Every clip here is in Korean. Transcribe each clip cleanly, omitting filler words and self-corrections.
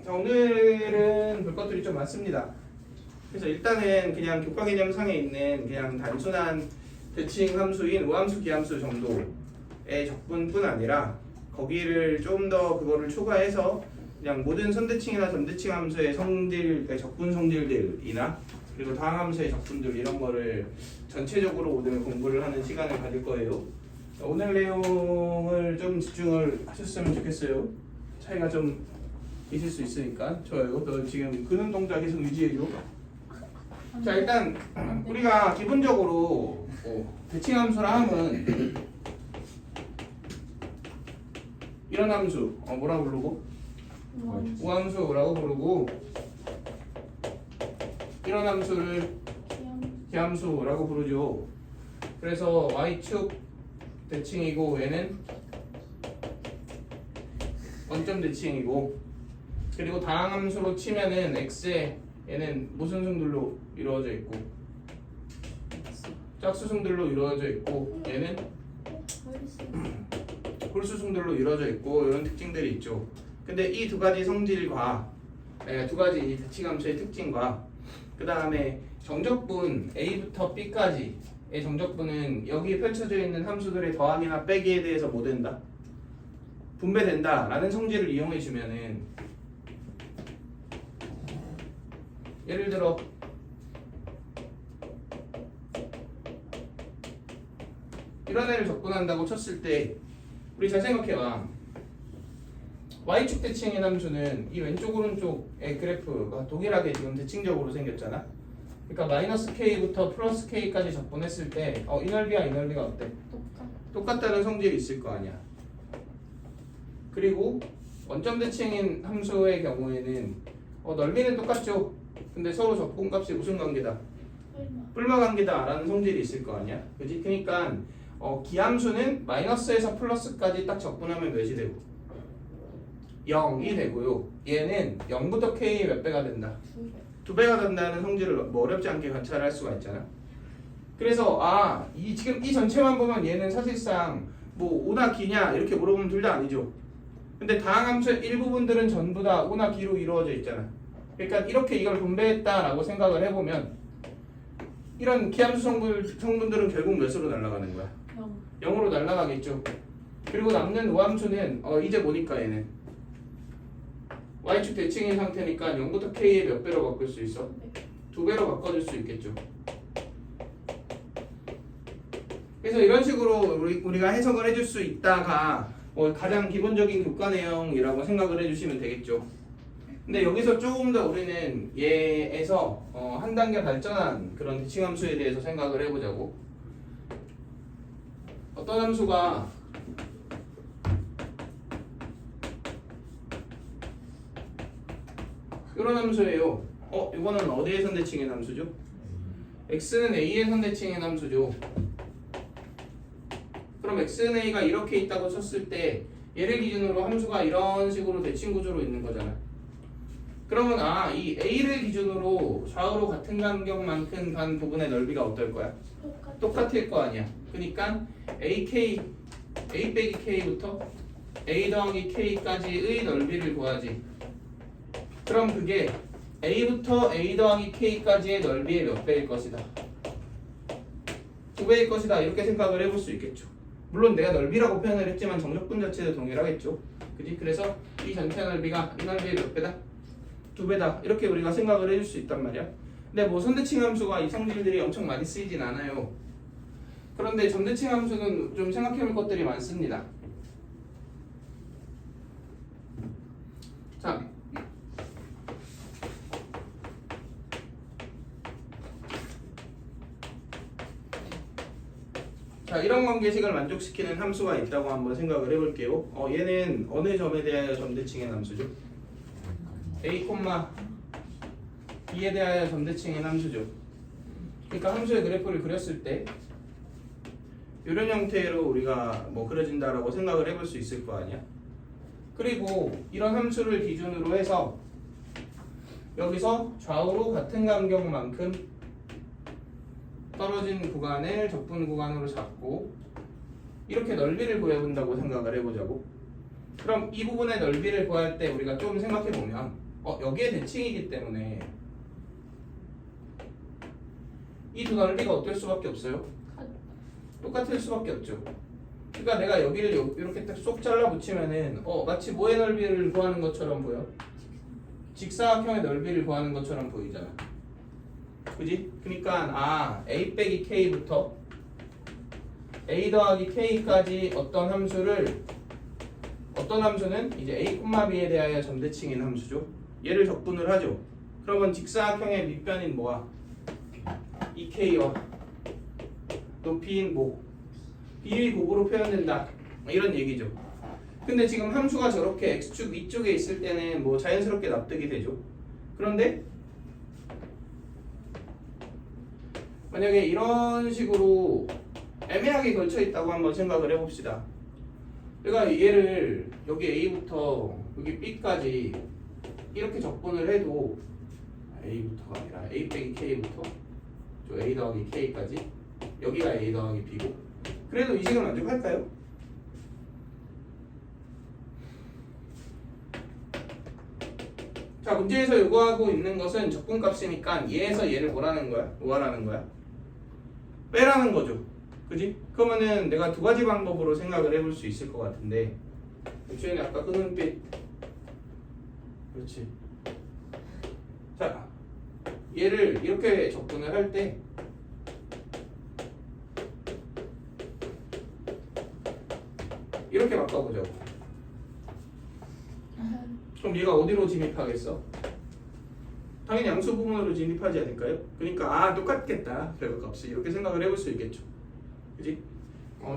자, 오늘은 볼 것들이 좀 많습니다. 그래서 일단은 그냥 교과 개념상에 있는 그냥 단순한 대칭 함수인 우함수, 기함수 정도의 적분뿐 아니라 거기를 좀 더 그거를 초과해서 그냥 모든 선대칭이나 점대칭 함수의 성질, 적분 성질들이나 그리고 다항함수의 적분들 이런 거를 전체적으로 오늘 공부를 하는 시간을 가질 거예요. 오늘 내용을 좀 집중을 하셨으면 좋겠어요. 차이가 좀 있을 수 있으니까. 좋아요. 너 지금 그는 동작 계속 유지해줘. 자, 일단 우리가 기본적으로 대칭함수라 함은 이런 함수 뭐라고 부르고? 우함수라고 부르고, 이런 함수를 기함수라고 부르죠. 그래서 y축 대칭이고 얘는 원점 대칭이고, 그리고 다항함수로 치면은 x에 얘는 무슨 승들로 이루어져 있고 짝수승들로 이루어져 있고 얘는 홀수승들로 이루어져 있고 이런 특징들이 있죠. 근데 이 두 가지 성질과 두 가지 이 대칭함수의 특징과 그 다음에 정적분 A부터 B까지의 정적분은 여기 펼쳐져 있는 함수들의 더하기나 빼기에 대해서 뭐 된다? 분배된다 라는 성질을 이용해 주면은, 예를 들어 이런 애를 적분한다고 쳤을 때 우리 잘 생각해봐. y축 대칭인 함수는 이 왼쪽 오른쪽의 그래프가 동일하게 지금 대칭적으로 생겼잖아. 그러니까 마이너스 k부터 플러스 k까지 적분했을 때 이 넓이와 이 넓이가 어때? 똑같다는 성질이 있을 거 아니야. 그리고 원점 대칭인 함수의 경우에는 넓이는 똑같죠. 근데 서로 적분값이 무슨 관계다? 뿔마 관계다 라는 성질이 있을 거 아니야. 그지? 그러니까 기함수는 마이너스에서 플러스까지 딱 적분하면 몇이 되고? 0이 되고요. 얘는 0부터 k 몇 배가 된다? 2배가 된다는 성질을 뭐 어렵지 않게 관찰할 수가 있잖아. 그래서 지금 이 전체만 보면 얘는 사실상 뭐 오나 기냐 이렇게 물어보면 둘 다 아니죠. 근데 다항함수의 일부분들은 전부 다 오나 기로 이루어져 있잖아. 그러니까 이렇게 이걸 분배했다라고 생각을 해보면 이런 기함수 성분들은 결국 몇으로 날아가는 거야? 0으로 날아가겠죠. 그리고 남는 우함수는 이제 보니까 얘는 y축 대칭인 상태니까 0부터 k에 몇 배로 바꿀 수 있어? 2배로 바꿔줄 수 있겠죠. 그래서 이런 식으로 우리가 해석을 해줄 수 있다가 가장 기본적인 교과 내용이라고 생각을 해주시면 되겠죠. 근데 여기서 조금 더 우리는 얘에서 한 단계 발전한 그런 대칭함수에 대해서 생각을 해보자고. 어떤 함수가 이런 함수예요. 이거는 어디에 선대칭인 함수죠? x는 a에 선대칭인 함수죠. 그럼 x는 a가 이렇게 있다고 쳤을 때 얘를 기준으로 함수가 이런 식으로 대칭 구조로 있는 거잖아. 그러면 이 a를 기준으로 좌우로 같은 간격만큼 간 부분의 넓이가 어떨 거야? 똑같을 거 아니야. 그러니까 a 빼기 k부터 a 더하기 k까지의 넓이를 구하지. 그럼 그게 a부터 a 더하기 k까지의 넓이의 몇 배일 것이다? 2배일 것이다. 이렇게 생각을 해볼 수 있겠죠. 물론 내가 넓이라고 표현을 했지만 정적분 자체도 동일하겠죠. 그지? 그래서 이 전체 넓이가 이 넓이의 몇 배다? 2배다. 이렇게 우리가 생각을 해줄 수 있단 말이야. 근데 뭐 선대칭 함수가 이 성질들이 엄청 많이 쓰이진 않아요. 그런데 점대칭 함수는 좀 생각해볼 것들이 많습니다. 자, 이런 관계식을 만족시키는 함수가 있다고 한번 생각을 해볼게요. 얘는 어느 점에 대하여 점대칭인 함수죠? a, b에 대하여 점대칭인 함수죠. 그러니까 함수의 그래프를 그렸을 때 이런 형태로 우리가 그려진다라고 생각을 해볼 수 있을 거 아니야. 그리고 이런 함수를 기준으로 해서 여기서 좌우로 같은 간격만큼 떨어진 구간을 적분 구간으로 잡고 이렇게 넓이를 구해본다고 생각을 해보자고. 그럼 이 부분의 넓이를 구할 때 우리가 좀 생각해보면 여기에 대칭이기 때문에 이 두 넓이가 어떨 수밖에 없어요? 똑같을 수밖에 없죠. 그러니까 내가 여기를 이렇게 딱 쏙 잘라 붙이면은 마치 뭐의 넓이를 구하는 것처럼 보여? 직사각형의 넓이를 구하는 것처럼 보이잖아. 그지? 그러니까 a 빼기 k부터 a 더하기 k까지 어떤 함수는 이제 a, b에 대하여 점대칭인 함수죠. 얘를 적분을 하죠. 그러면 직사각형의 밑변인 뭐야? 2k와 높이인 b의 곱으로 표현된다. 이런 얘기죠. 근데 지금 함수가 저렇게 x축 위쪽에 있을 때는 뭐 자연스럽게 납득이 되죠. 그런데 만약에 이런 식으로 애매하게 걸쳐 있다고 한번 생각을 해봅시다. 그러니까 얘를 여기 A부터 여기 B까지 이렇게 적분을 해도 A부터가 아니라 A 빼기 K부터 저 A 더하기 K까지 여기가 A 더하기 B고 그래도 이 식은 만족할까요? 자, 문제에서 요구하고 있는 것은 적분값이니까 얘에서 얘를 뭐라는 거야? 빼라는 거죠. 그지? 그러면은 내가 두 가지 방법으로 생각을 해볼 수 있을 것 같은데 유치원이 아까 그 눈빛 그렇지. 자, 얘를 이렇게 적분을 할 때 이렇게 바꿔보자고. 그럼 얘가 어디로 진입하겠어? 당연히 양수 부분으로 진입하지 않을까요? 그러니까 똑같겠다. 결과값이 이렇게 생각을 해볼 수 있겠죠. 그지?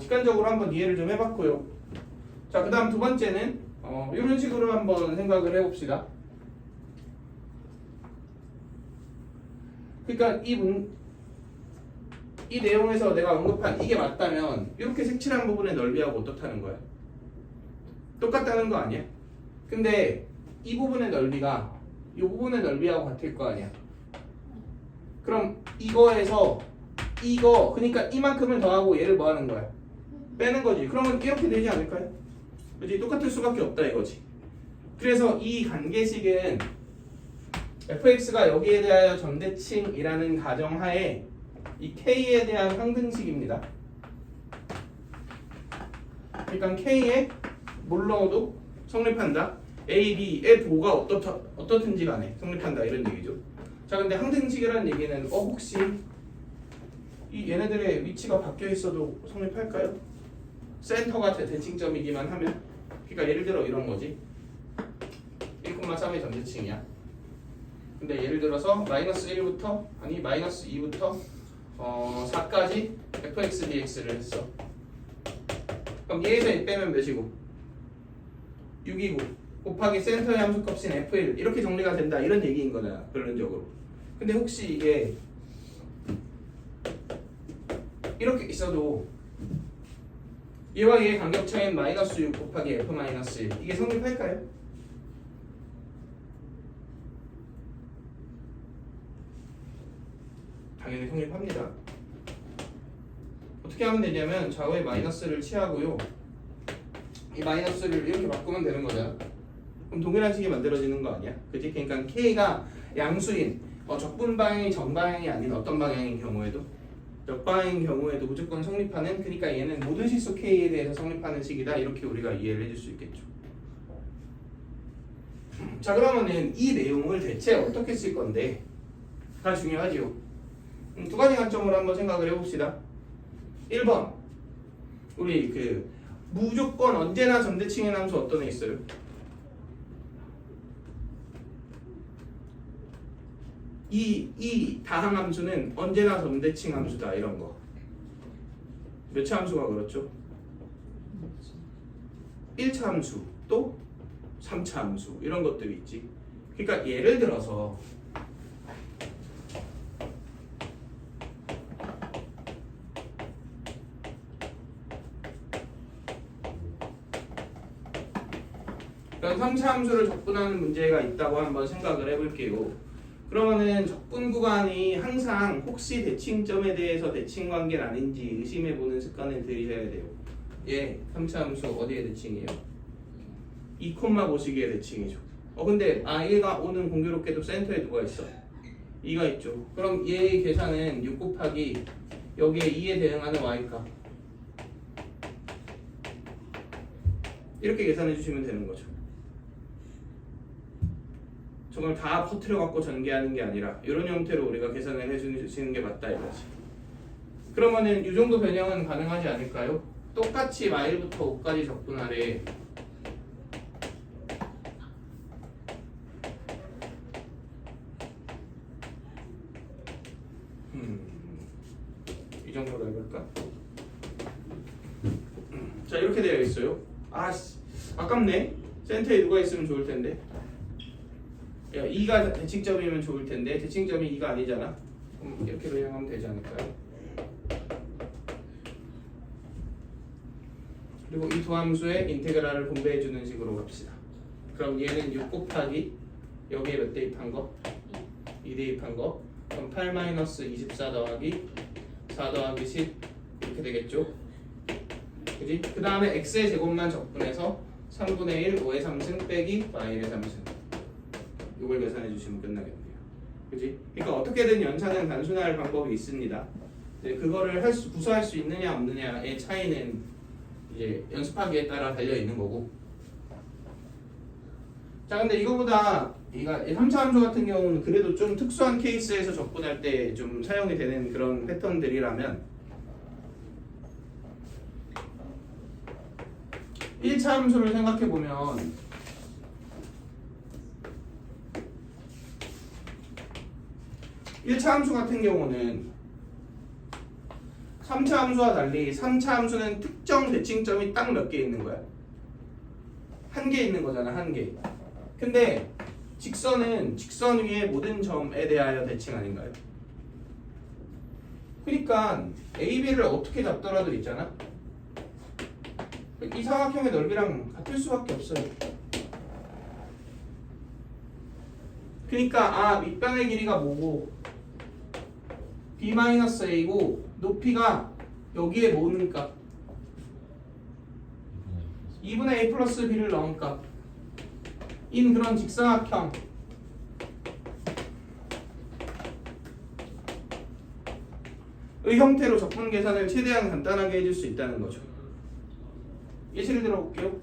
직관적으로 한번 이해를 좀 해봤고요. 자, 그 다음 두 번째는 이런 식으로 한번 생각을 해봅시다. 그러니까 이 내용에서 내가 언급한 이게 맞다면 이렇게 색칠한 부분의 넓이하고 어떻다는 거야? 똑같다는 거 아니야? 근데 이 부분의 넓이가 이 부분의 넓이하고 같을 거 아니야? 그럼 이거에서 이거 그러니까 이만큼을 더하고 얘를 뭐 하는 거야? 빼는 거지. 그러면 이렇게 되지 않을까요? 그렇지? 똑같을 수밖에 없다 이거지. 그래서 이 관계식은 fx가 여기에 대하여 점대칭이라는 가정하에 이 k에 대한 상등식입니다. 그러니까 k에 뭘 넣어도 성립한다. a, b, f가 어떻든지 간에 성립한다 이런 얘기죠. 자, 근데 항등식이라는 얘기는 혹시 이 얘네들의 위치가 바뀌어 있어도 성립할까요? 센터가 대칭점이기만 하면. 그러니까 예를 들어 이런 거지. 1,3의 점대칭이야. 근데 예를 들어서 마이너스 1부터 마이너스 2부터 4까지 fx dx를 했어. 그럼 얘에서 1 빼면 몇이고? 6이고 곱하기 센터의 함수값인 f1 이렇게 정리가 된다 이런 얘기인 거잖아 결론적으로. 근데 혹시 이게 이렇게 있어도 얘와 얘의 간격차인 마이너스 6 곱하기 f 마이너스 1 이게 성립할까요? 당연히 성립합니다. 어떻게 하면 되냐면 좌우에 마이너스를 취하고요. 이 마이너스를 이렇게 바꾸면 되는 거잖아. 그럼 동일한 식이 만들어지는 거 아니야? 그치? 그러니까 K가 양수인 적분 방향이 정방향이 아닌 어떤 방향인 경우에도 역방향인 경우에도 무조건 성립하는 그러니까 얘는 모든 실수 K에 대해서 성립하는 식이다 이렇게 우리가 이해를 해줄 수 있겠죠. 자, 그러면은 이 내용을 대체 어떻게 쓸 건데 다 중요하지요. 두 가지 관점으로 한번 생각을 해봅시다. 1번 우리 무조건 언제나 점대칭인 함수 어떤 애 있어요? 이 다항 함수는 언제나 점대칭 함수다 이런 거. 몇 차 함수가 그렇죠? 1차 함수 또 3차 함수 이런 것들이 있지. 그러니까 예를 들어서 그럼 3차 함수를 적분하는 문제가 있다고 한번 생각을 해볼게요. 그러면은 적분 구간이 항상 혹시 대칭점에 대해서 대칭 관계는 아닌지 의심해보는 습관을 들이셔야 돼요. 3차 함수 어디에 대칭이에요? 2,5시기에 대칭이죠. 근데 얘가 오는 공교롭게도 센터에 누가 있어? 2가 있죠. 그럼 얘의 계산은 6 곱하기 여기에 2에 대응하는 y값 이렇게 계산해 주시면 되는 거죠. 저걸 다 퍼뜨려 갖고 전개하는 게 아니라 이런 형태로 우리가 계산을 해주시는 게 맞다 이거지. 그러면은 이 정도 변형은 가능하지 않을까요? 똑같이 마일부터 5까지 적분하래. 이 정도로 해볼까? 자, 이렇게 되어 있어요. 아깝네. 센터에 누가 있으면 좋을 텐데. 야, 2가 대칭점이면 좋을 텐데 대칭점이 2가 아니잖아. 이렇게 변형하면 되지 않을까요? 그리고 이 두 함수의 인테그랄을 분배해주는 식으로 갑시다. 그럼 얘는 6 곱하기 여기에 몇 대입한 거? 2 대입한 거. 그럼 8-24 더하기 4 더하기 10 이렇게 되겠죠? 그지? 그 다음에 x의 제곱만 적분해서 3분의 1 5의 3승 빼기 y의 3승 이걸 계산해 주시면 끝나겠네요. 그지? 그러니까 어떻게든 연산은 단순화할 방법이 있습니다. 그거를 구사할 수 있느냐 없느냐의 차이는 이제 연습하기에 따라 달려 있는 거고. 자, 근데 이거보다 3차 함수 같은 경우는 그래도 좀 특수한 케이스에서 접근할 때 좀 사용이 되는 그런 패턴들이라면 1차 함수를 생각해 보면 1차 함수 같은 경우는 3차 함수와 달리 3차 함수는 특정 대칭점이 딱 몇 개 있는 거야? 한 개 있는 거잖아, 한 개. 근데 직선은 직선 위의 모든 점에 대하여 대칭 아닌가요? 그러니까 A, B를 어떻게 잡더라도 있잖아? 이 사각형의 넓이랑 같을 수밖에 없어요. 그러니까 밑변의 길이가 뭐고 B-A고 높이가 여기에 모는 값 2분의 A 플러스 B를 넣은 값 인 그런 직사각형 의 형태로 적분 계산을 최대한 간단하게 해줄 수 있다는 거죠. 예시를 들어볼게요.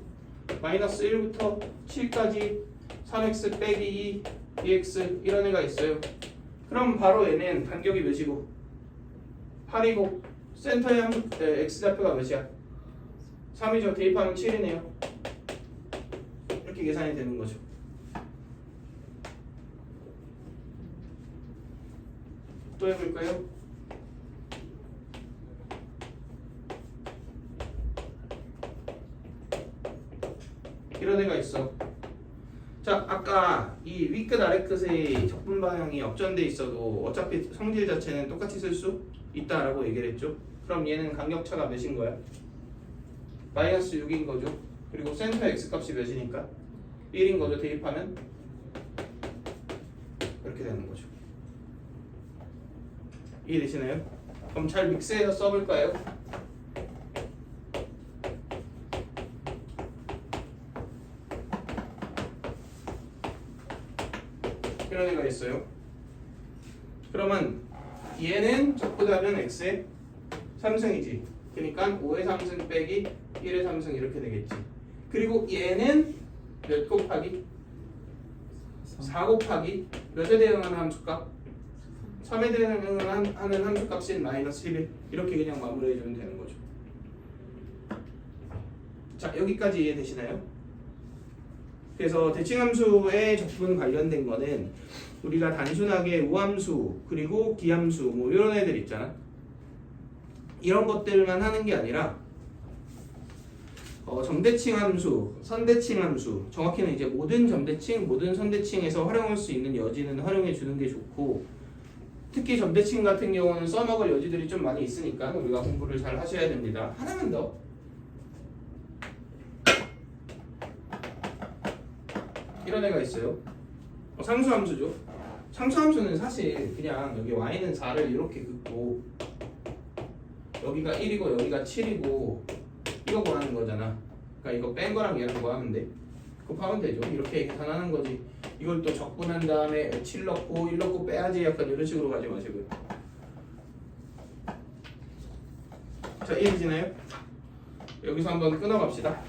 마이너스 1부터 7까지 3x 빼기 2 2x 이런 애가 있어요. 그럼 바로 얘는 간격이 몇이고 8이고 센터의 x좌표가 몇이야? 3이죠. 대입하면 7이네요. 이렇게 계산이 되는 거죠. 또 해볼까요? 이런 애가 있어. 자, 아까 이 위끝 아래끝의 적분 방향이 역전돼 있어도 어차피 성질 자체는 똑같이 쓸 수 있다라고 얘기를 했죠. 그럼 얘는 간격차가 몇인 거야? 마이너스 6인 거죠. 그리고 센터 x값이 몇이니까 1인 거죠. 대입하면 이렇게 되는 거죠. 이해되시나요? 그럼 잘 믹스해서 써볼까요? 이런 애가 있어요. 그러면 얘는 적분하면 x의 3승이지. 그러니까 5의 3승 빼기 1의 3승 이렇게 되겠지. 그리고 얘는 몇 곱하기? 4 곱하기 몇에 대응하는 함수값? 3에 대응하는 함수값인 마이너스 11 이렇게 그냥 마무리해주면 되는 거죠. 자, 여기까지 이해되시나요? 그래서 대칭함수의 적분 관련된 거는 우리가 단순하게 우함수 그리고 기함수 뭐 이런 애들 있잖아. 이런 것들만 하는 게 아니라 정대칭 함수, 선대칭 함수, 정확히는 이제 모든 점대칭, 모든 선대칭에서 활용할 수 있는 여지는 활용해 주는 게 좋고, 특히 점대칭 같은 경우는 써먹을 여지들이 좀 많이 있으니까 우리가 공부를 잘 하셔야 됩니다. 하나만 더. 이런 애가 있어요. 상수함수죠. 상수함수는 사실 그냥 여기 y는 4를 이렇게 긋고 여기가 1이고 여기가 7이고 이거 구하는 거잖아. 그러니까 이거 뺀 거랑 얘랑 구하면 돼. 곱하면 되죠. 이렇게 계산하는 거지. 이걸 또 적분한 다음에 7 넣고 1 넣고 빼야지 약간 이런 식으로 가지 마시고요. 자, 이해되시나요? 여기서 한번 끊어갑시다.